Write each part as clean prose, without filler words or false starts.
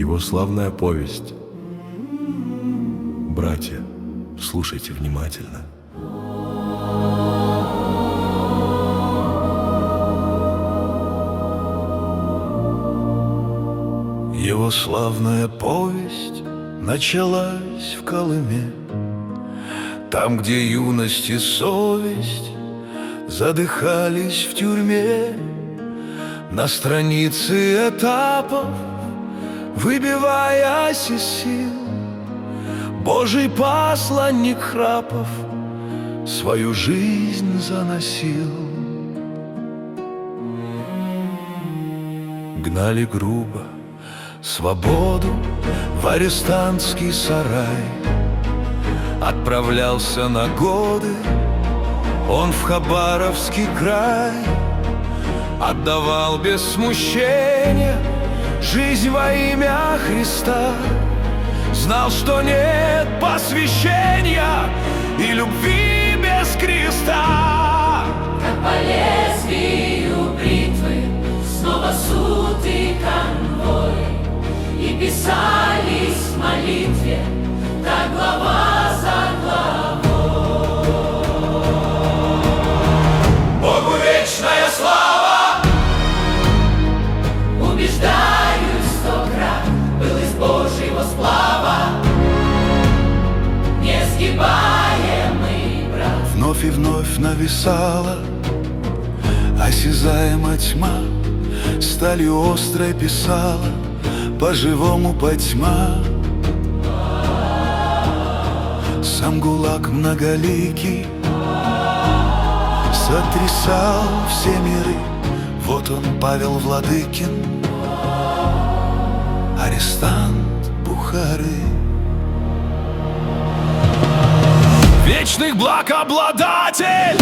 Его славная повесть. Братья, слушайте внимательно. Его славная повесть началась в Колыме, там, где юность и совесть задыхались в тюрьме. На странице этапов, выбиваясь из сил, Божий посланник Храпов свою жизнь заносил. Гнали грубо свободу в арестантский сарай. Отправлялся на годы он в Хабаровский край. Отдавал без смущения жизнь во имя Христа. Знал, что нет посвящения и любви без креста. Как по лезвию бритвы снова суд и конвой, и писались в молитве так глава за главой. Богу вечная слава, убеждаюсь 100 крат, был из Божьего сплава несгибаемый брат. Вновь и вновь нависала осязаема тьма, сталью острой писала по-живому потьма. Сам ГУЛАГ многоликий сотрясал все миры. Вот он, Павел Владыкин, арестант Бухары. Вечных благ обладатель,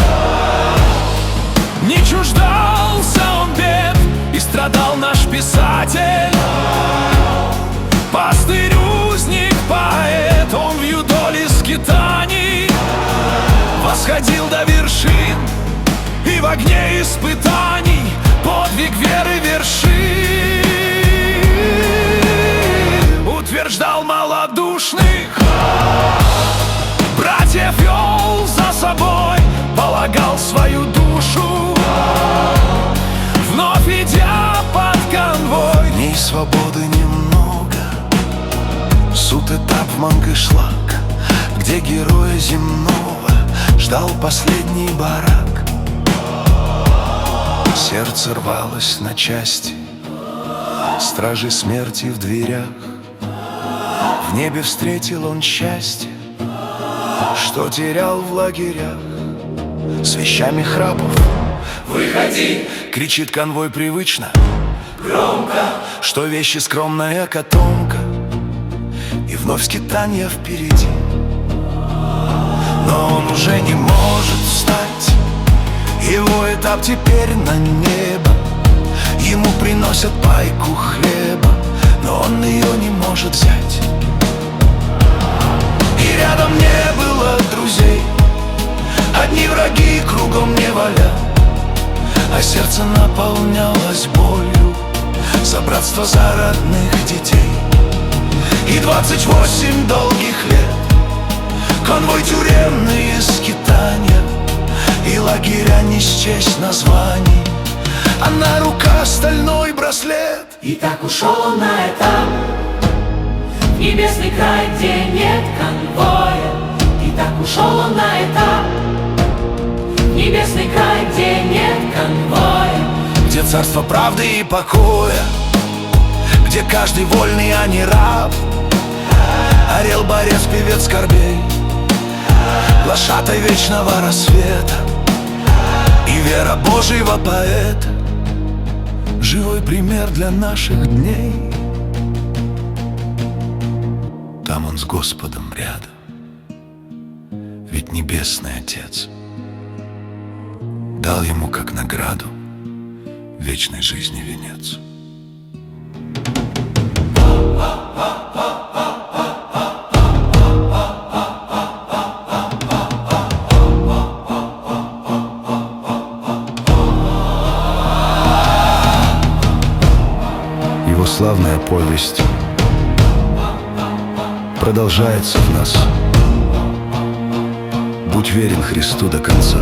не чуждался он бед, и страдал наш писатель. Пастырь, узник, поэт, он в юдоле скитаний восходил до вершин и в огне испытаний подвиг веры вершил. Утверждал малодушных, братьев вел за собой, полагал свою душу, вновь идя под конвой. Дней свободы немного, суд этап в Мангышлак, где героя земного ждал последний барак. Сердце рвалось на части, стражи смерти в дверях. В небе встретил он счастье, что терял в лагерях. С вещами Храпов Выходи, кричит конвой привычно, громко, что вещи скромная котомка, и вновь скитанье впереди. Но он уже не может встать, его этап теперь на небо. Ему приносят пайку хлеба, но он ее не может взять. И рядом не было друзей, одни враги кругом не валя, а сердце наполнялось болью за братство, за родных детей. И 28 долгих лет конвой, тюремные скитания, и лагеря не счесть названий, а на руках стальной браслет. и так ушел он на этап в небесный край, где нет конвоя. И так ушел он на этап в небесный край, где нет конвоя. Где царство правды и покоя, где каждый вольный, а не раб, орел, борец, певец скорбей, глашатай вечного рассвета и вера Божьего поэта. Живой пример для наших дней. Там он с Господом рядом, ведь Небесный Отец дал ему как награду вечной жизни венец. Его славная повесть продолжается в нас. Будь верен Христу до конца.